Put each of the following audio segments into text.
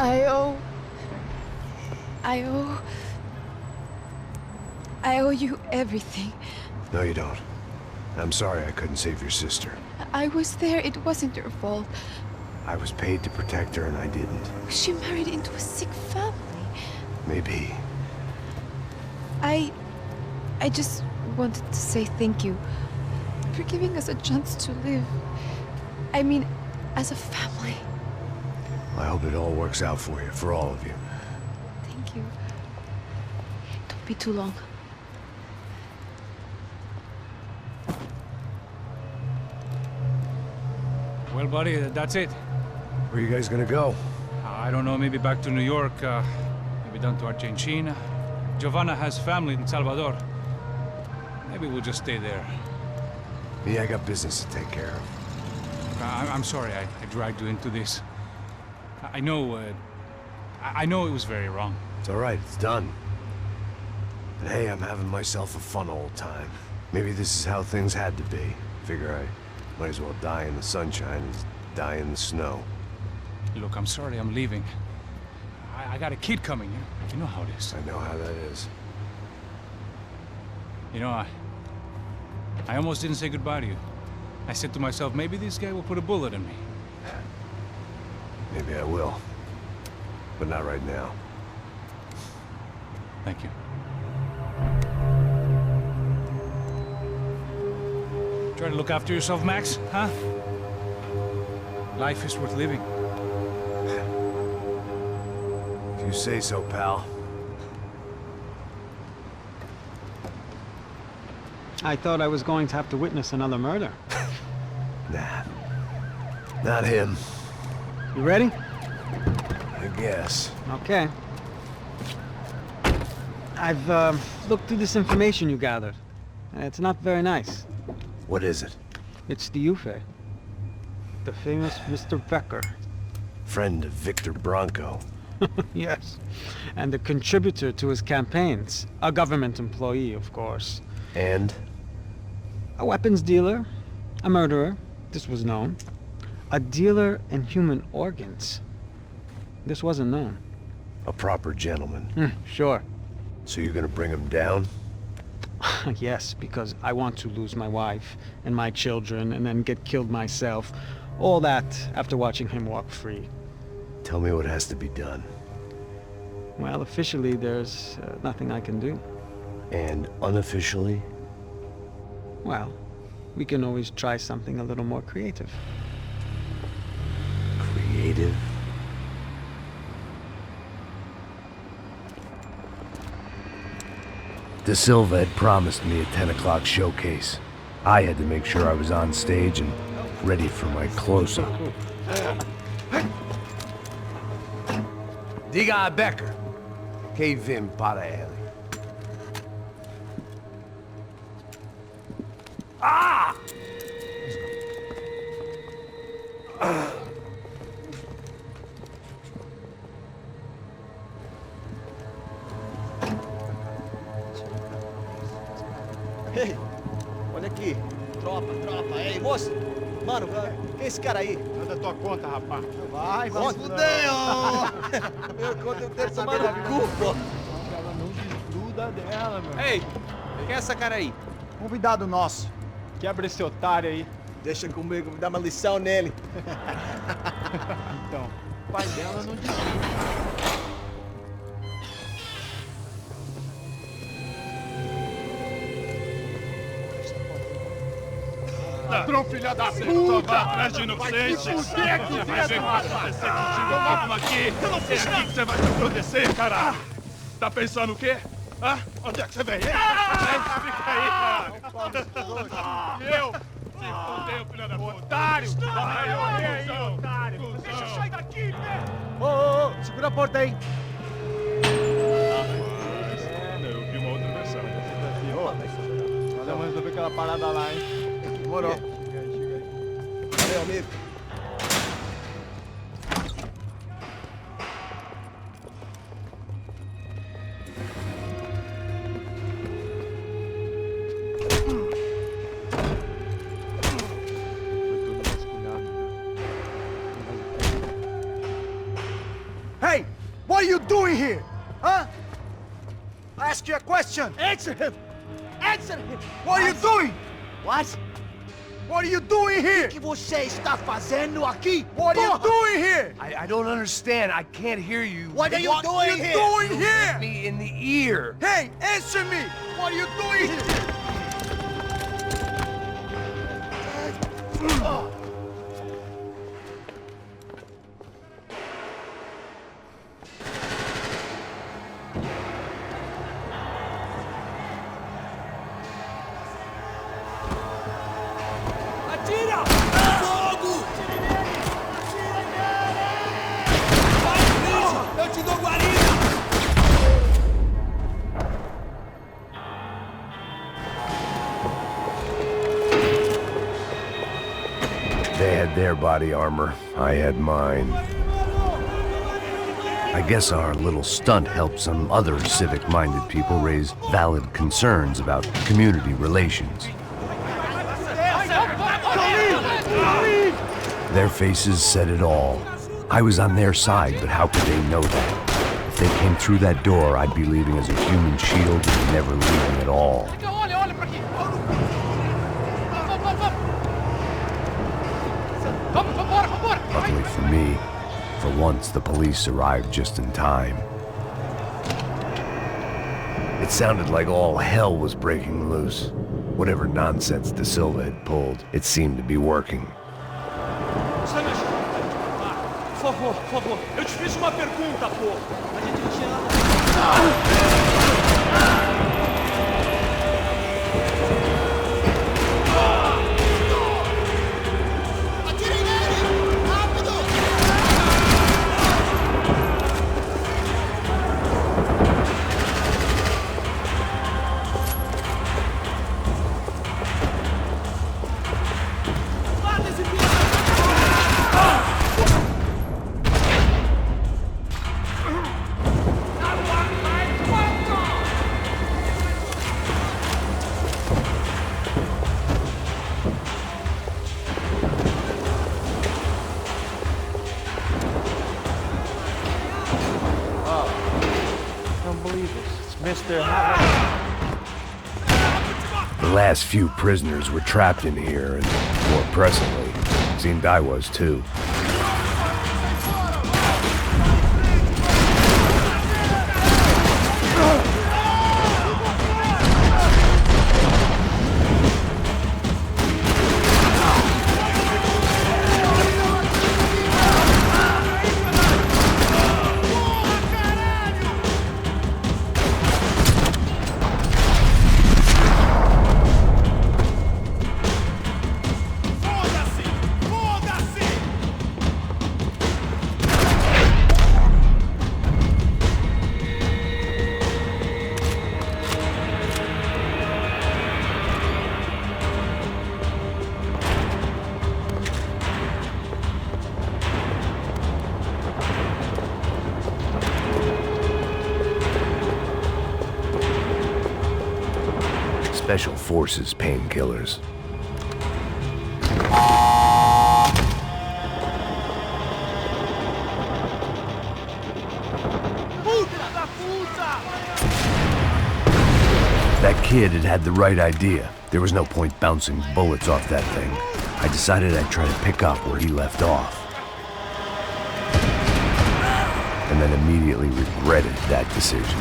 I owe... I owe... I owe you everything. No, you don't. I'm sorry I couldn't save your sister. I was there. It wasn't your fault. I was paid to protect her and I didn't. She married into a sick family. Maybe. I just wanted to say thank you for giving us a chance to live. I mean, as a family. I hope it all works out for you, for all of you. Thank you. Don't be too long. Well, buddy, that's it. Where are you guys gonna go? I don't know, maybe back to New York, maybe down to Argentina. Giovanna has family in Salvador. Maybe we'll just stay there. Me, I got business to take care of. I'm sorry I dragged you into this. I know it was very wrong. It's all right, it's done. But hey, I'm having myself a fun old time. Maybe this is how things had to be. Figure I might as well die in the sunshine as die in the snow. Look, I'm sorry I'm leaving. I got a kid coming. You know how it is. I know how that is. You know, I almost didn't say goodbye to you. I said to myself, maybe this guy will put a bullet in me. Maybe I will. But not right now. Thank you. Try to look after yourself, Max, huh? Life is worth living. If you say so, pal. I thought I was going to have to witness another murder. Nah. Not him. You ready? I guess. Okay. I've looked through this information you gathered. It's not very nice. What is it? It's the Ufe. The famous Mr. Becker. Friend of Victor Branco. Yes. And a contributor to his campaigns. A government employee, of course. And? A weapons dealer. A murderer. This was known. A dealer in human organs. This wasn't known. A proper gentleman. Sure. So you're gonna bring him down? Yes, because I want to lose my wife and my children and then get killed myself. All that after watching him walk free. Tell me what has to be done. Well, officially, there's nothing I can do. And unofficially? Well, we can always try something a little more creative. Creative? De Silva had promised me a 10 o'clock showcase. I had to make sure I was on stage and ready for my close-up. Diga a Becker. Que vim para ele. Ah! Ei, olha aqui. Tropa. Ei, moço. Mano, quem é esse cara aí? Manda tua conta, rapaz. Vai fudeu! Meu conta eu quero tomar no cu, pô. Ela não desgruda dela, meu. Ei, quem é essa cara aí? Convidado nosso. Quebra esse otário aí. Deixa comigo, me dá uma lição nele. Então, o pai dela não desgruda. Ladrão, filha da puta! Vai atrás de inocente! Vai aqui dentro, rapaz! Vamos aqui! É aqui que você vai se proteger, caralho! Tá pensando o quê? Hã? Onde é que você vem? Fica aí, cara! Eu? Se fodeu, filha da puta! Otário! Vai, aí, otário! Deixa eu sair daqui, né? Ô, segura a porta aí! Eu vi uma outra versão. Vamos resolver aquela parada lá, hein? Demorou. Valeu, amigo. Hey! ask you a question! Answer him! Answer him! What are you doing? What? What are you doing here? O que você está fazendo aqui? What are you doing here? I don't understand. I can't hear you. What are you doing here? Doing here? Me in the ear. Hey, answer me! What are you doing here? Atira! Fogo! Eu te dou guarida! They had their body armor. I had mine. I guess our little stunt helped some other civic-minded people raise valid concerns about community relations. Their faces said it all. I was on their side, but how could they know that? If they came through that door, I'd be leaving as a human shield and never leaving at all. Luckily for me, for once the police arrived just in time. It sounded like all hell was breaking loose. Whatever nonsense De Silva had pulled, it seemed to be working. Por favor. Eu te fiz uma pergunta, pô. A gente tinha... Atirem nele! Rápido! Mata esse filho! The last few prisoners were trapped in here, and more pressingly, seemed I was too. Special Forces painkillers. That kid had the right idea. There was no point bouncing bullets off that thing. I decided I'd try to pick up where he left off. And then immediately regretted that decision.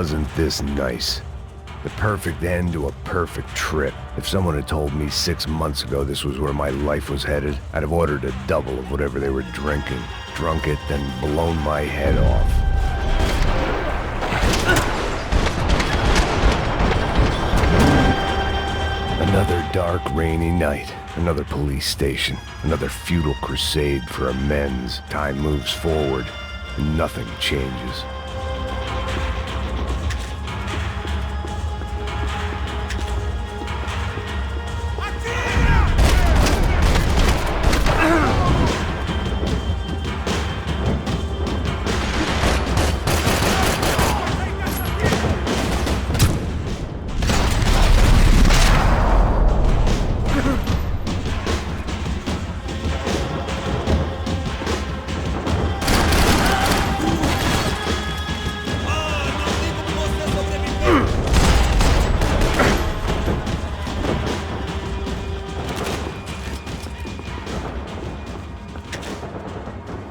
Wasn't this nice? The perfect end to a perfect trip. If someone had told me 6 months ago this was where my life was headed, I'd have ordered a double of whatever they were drinking, drunk it, then blown my head off. Another dark, rainy night. Another police station. Another futile crusade for amends. Time moves forward, and nothing changes.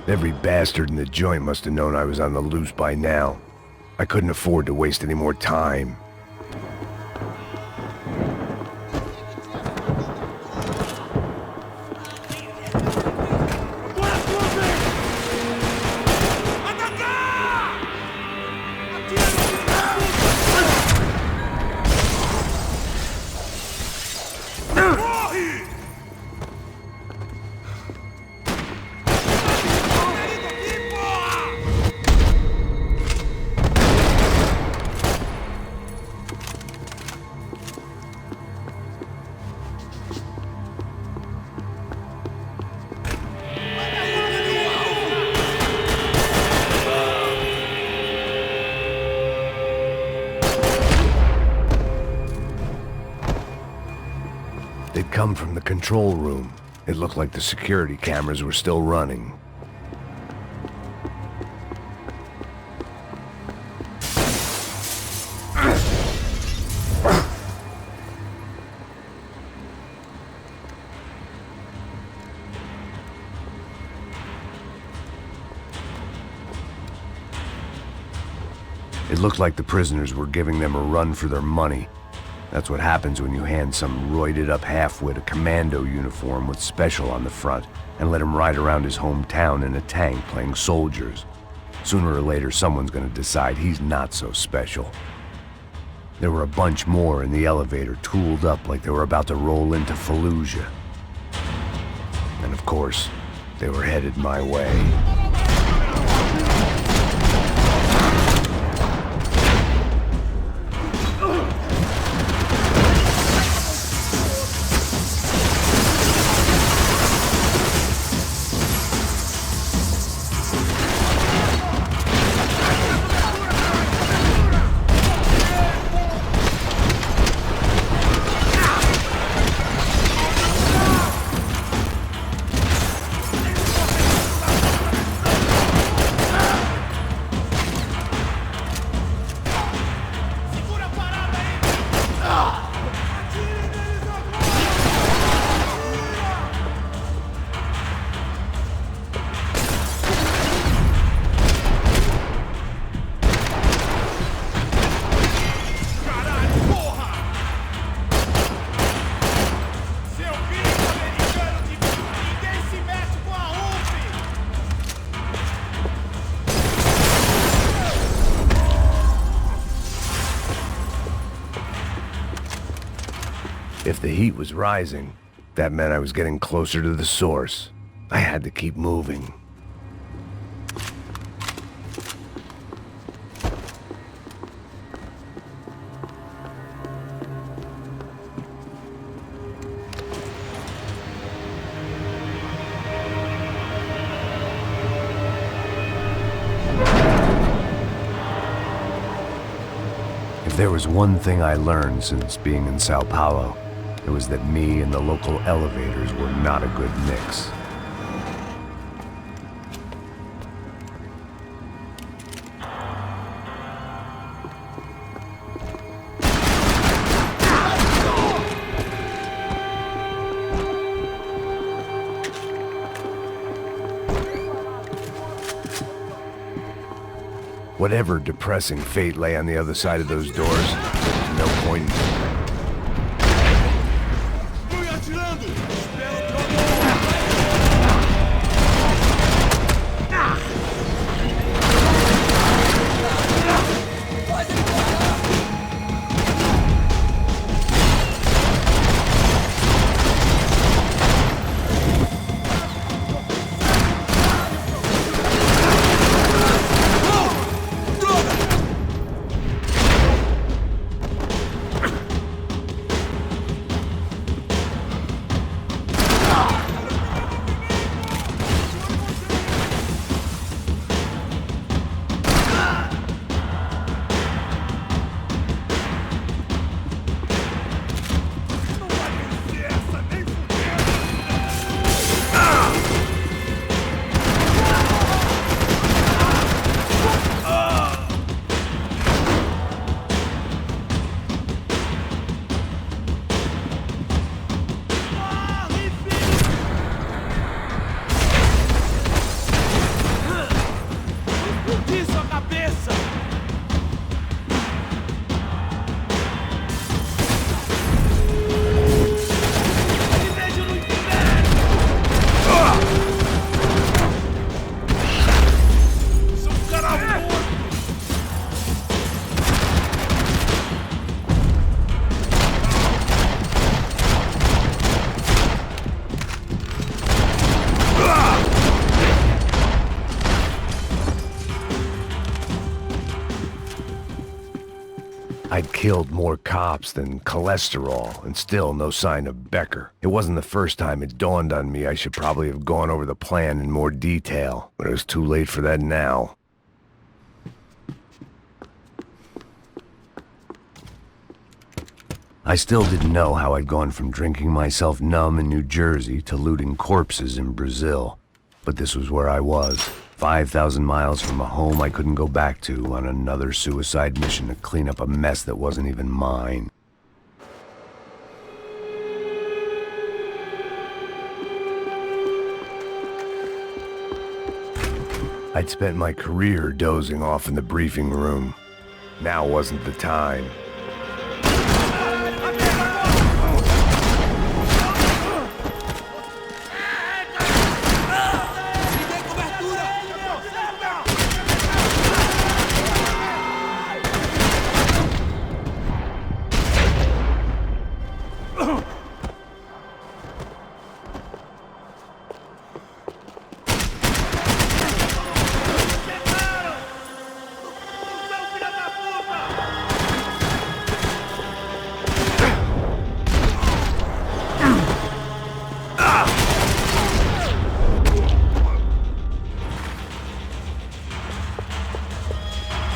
Every bastard in the joint must have known I was on the loose by now. I couldn't afford to waste any more time. They'd come from the control room. It looked like the security cameras were still running. It looked like the prisoners were giving them a run for their money. That's what happens when you hand some roided-up halfwit a commando uniform with special on the front and let him ride around his hometown in a tank playing soldiers. Sooner or later, someone's gonna decide he's not so special. There were a bunch more in the elevator, tooled up like they were about to roll into Fallujah. And of course, they were headed my way. If the heat was rising, that meant I was getting closer to the source. I had to keep moving. If there was one thing I learned since being in Sao Paulo, it was that me and the local elevators were not a good mix. Whatever depressing fate lay on the other side of those doors, there's no point in... I'd killed more cops than cholesterol, and still no sign of Becker. It wasn't the first time it dawned on me I should probably have gone over the plan in more detail, but it was too late for that now. I still didn't know how I'd gone from drinking myself numb in New Jersey to looting corpses in Brazil, but this was where I was. 5,000 miles from a home I couldn't go back to on another suicide mission to clean up a mess that wasn't even mine. I'd spent my career dozing off in the briefing room. Now wasn't the time.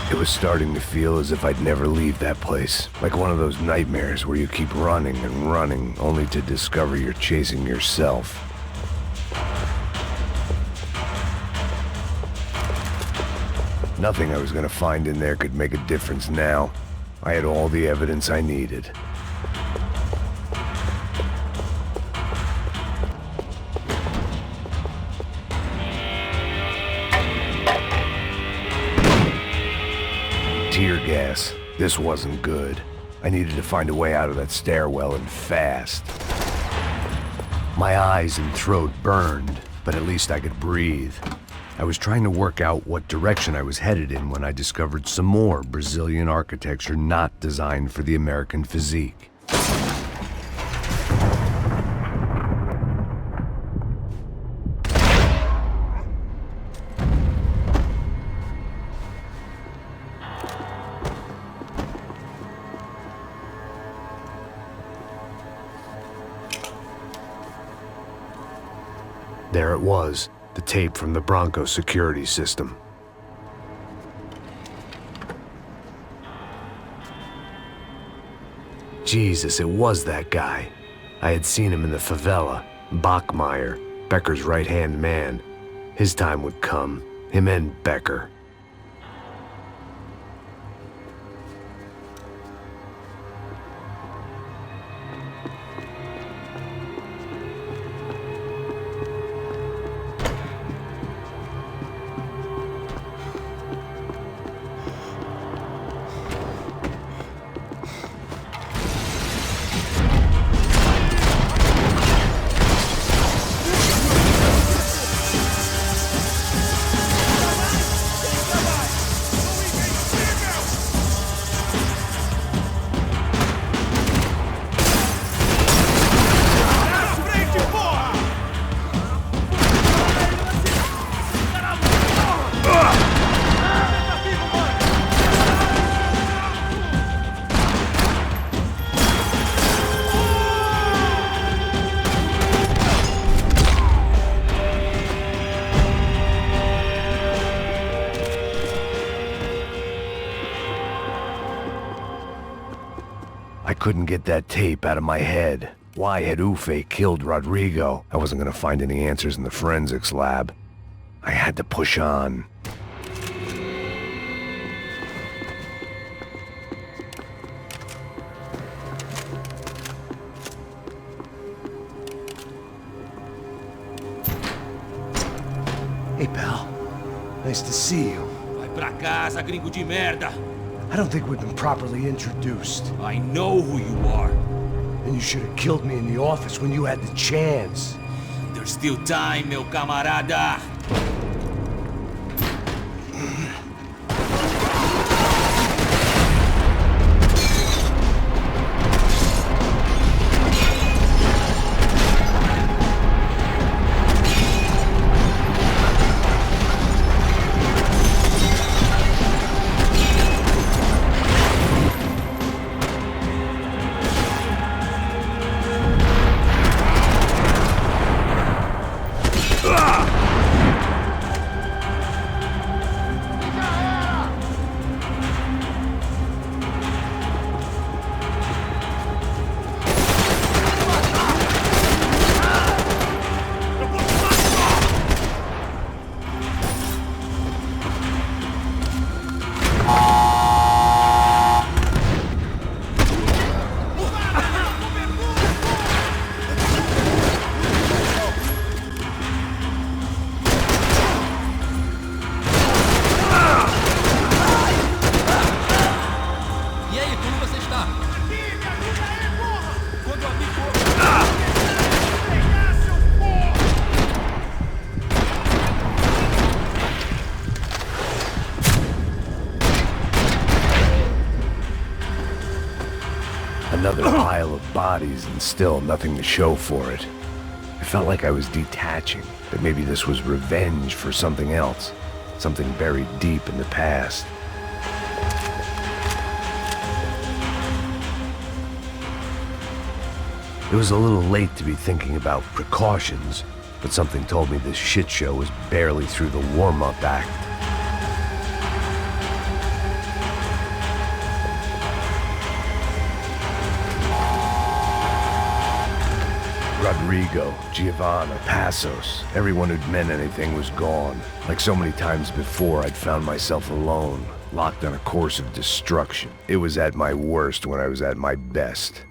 It was starting to feel as if I'd never leave that place. Like one of those nightmares where you keep running and running, only to discover you're chasing yourself. Nothing I was gonna find in there could make a difference now. I had all the evidence I needed. Tear gas. This wasn't good. I needed to find a way out of that stairwell and fast. My eyes and throat burned, but at least I could breathe. I was trying to work out what direction I was headed in when I discovered some more Brazilian architecture not designed for the American physique. There it was, the tape from the Branco security system. Jesus, it was that guy. I had seen him in the favela, Bachmeyer, Becker's right-hand man. His time would come, him and Becker. couldn't get that tape out of my head. Why had Ufe killed Rodrigo? I wasn't gonna find any answers in the forensics lab. I had to push on. Hey, pal. Nice to see you. Vai pra casa, gringo de merda. I don't think we've been properly introduced. I know who you are. And you should have killed me in the office when you had the chance. There's still time, meu camarada. Another pile of bodies and still nothing to show for it. I felt like I was detaching, that maybe this was revenge for something else, something buried deep in the past. It was a little late to be thinking about precautions, but something told me this shit show was barely through the warm-up act. Rodrigo, Giovanna, Passos, everyone who'd meant anything was gone. Like so many times before, I'd found myself alone, locked on a course of destruction. It was at my worst when I was at my best.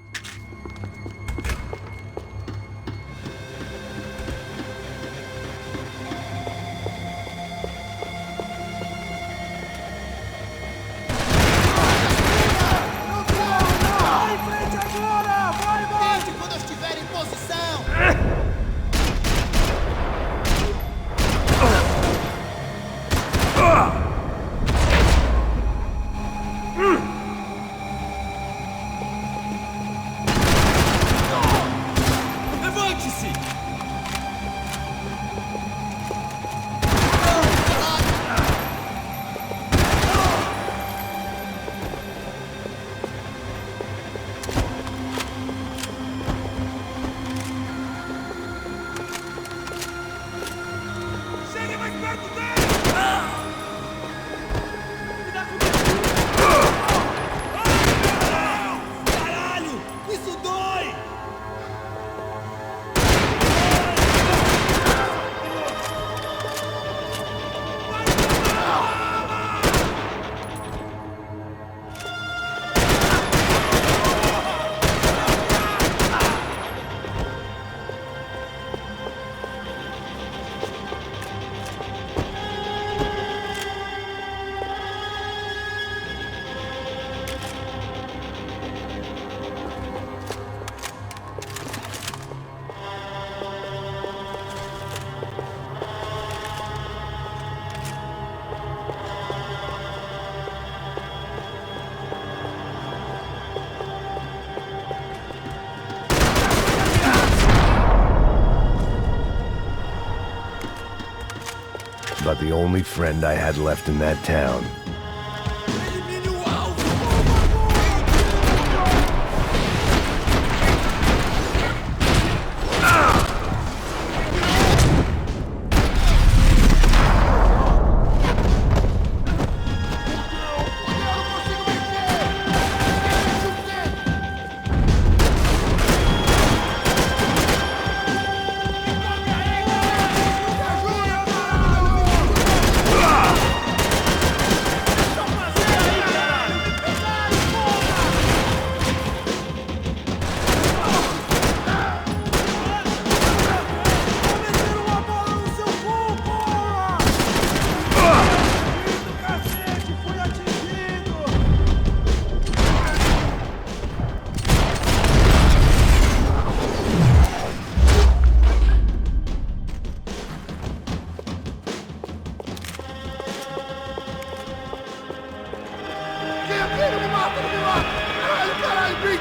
About the only friend I had left in that town.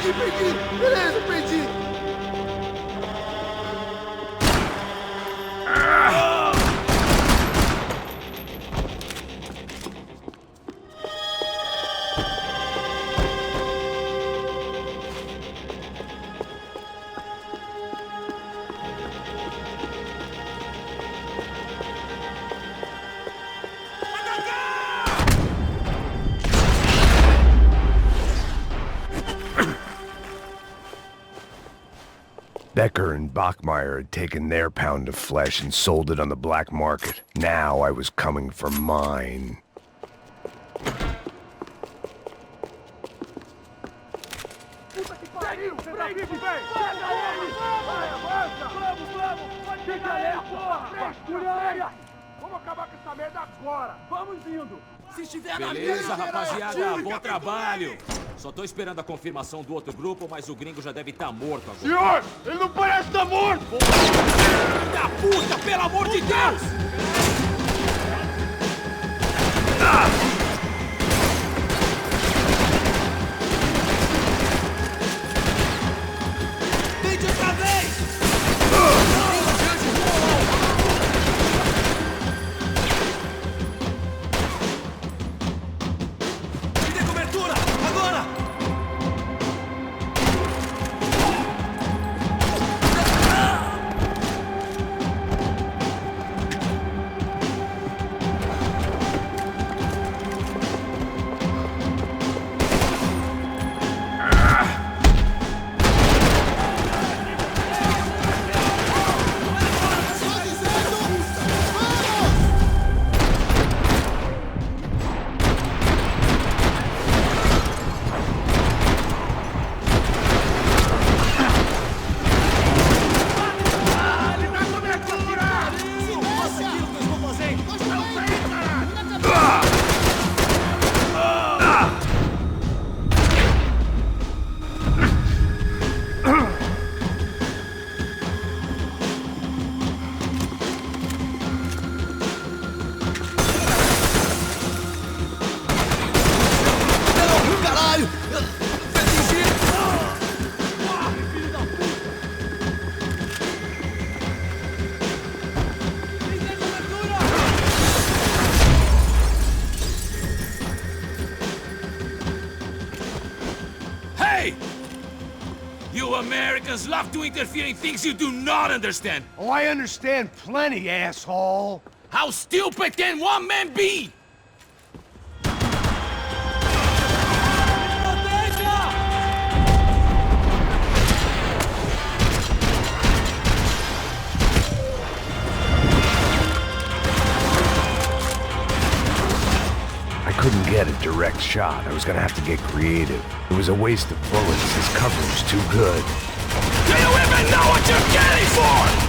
Perdi! Beleza, perdi! Becker and Bachmeyer had taken their pound of flesh and sold it on the black market. Now I was coming for mine. Puta que pariu! Peraí, velho! Pega ele! Vai, avança! Vamos, vamos! Pode pegar ele, porra! Segura! Vamos acabar com essa merda agora! Vamos indo! Se estiver na Beleza, rapaziada, bom trabalho. Só tô esperando a confirmação do outro grupo, mas o gringo já deve estar morto agora. Senhor! Ele não parece estar morto! Filho da puta, pelo amor de Deus! Tente outra vez! Me dê cobertura! Agora! You Americans love to interfere in things you do not understand. Oh, I understand plenty, asshole. How stupid can one man be? I couldn't get a direct shot. I was gonna have to get creative. It was a waste of bullets. His cover was too good. Do you even know what you're getting for?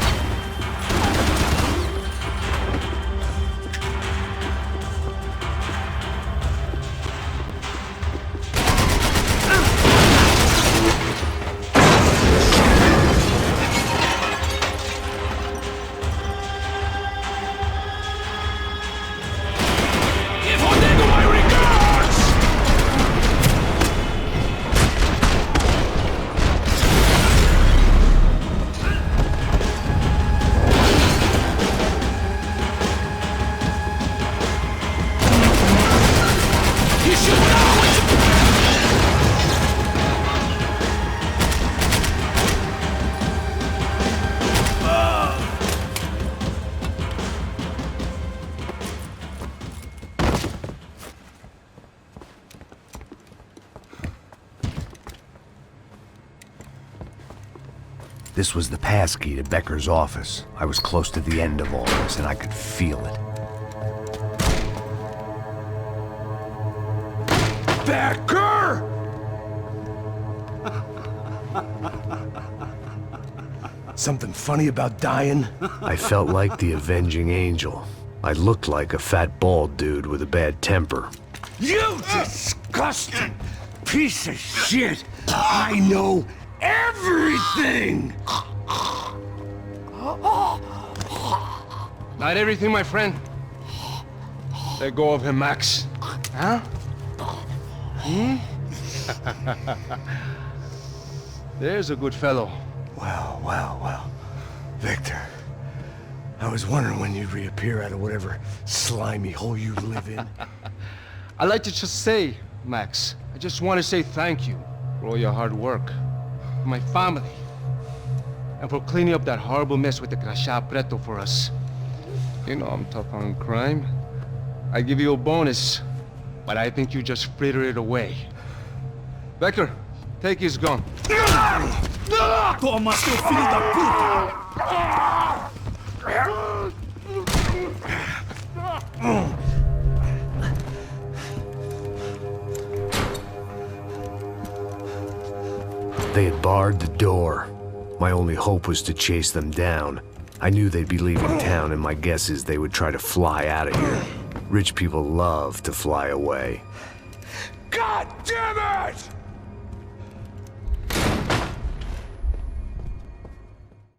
This was the passkey to Becker's office. I was close to the end of all this, and I could feel it. Becker! Something funny about dying? I felt like the avenging angel. I looked like a fat bald dude with a bad temper. You disgusting piece of shit! I know everything! Not everything, my friend. Let go of him, Max. Huh? There's a good fellow. Well, well, well. Victor, I was wondering when you'd reappear out of whatever slimy hole you live in. I'd like to just say, Max, I just want to say thank you for all your hard work, for my family, and for cleaning up that horrible mess with the Crachá Preto for us. You know I'm tough on crime. I give you a bonus, but I think you just frittered it away. Becker, take his gun. Toma, seu filho da puta! They had barred the door. My only hope was to chase them down. I knew they'd be leaving town, and my guess is they would try to fly out of here. Rich people love to fly away. God damn it!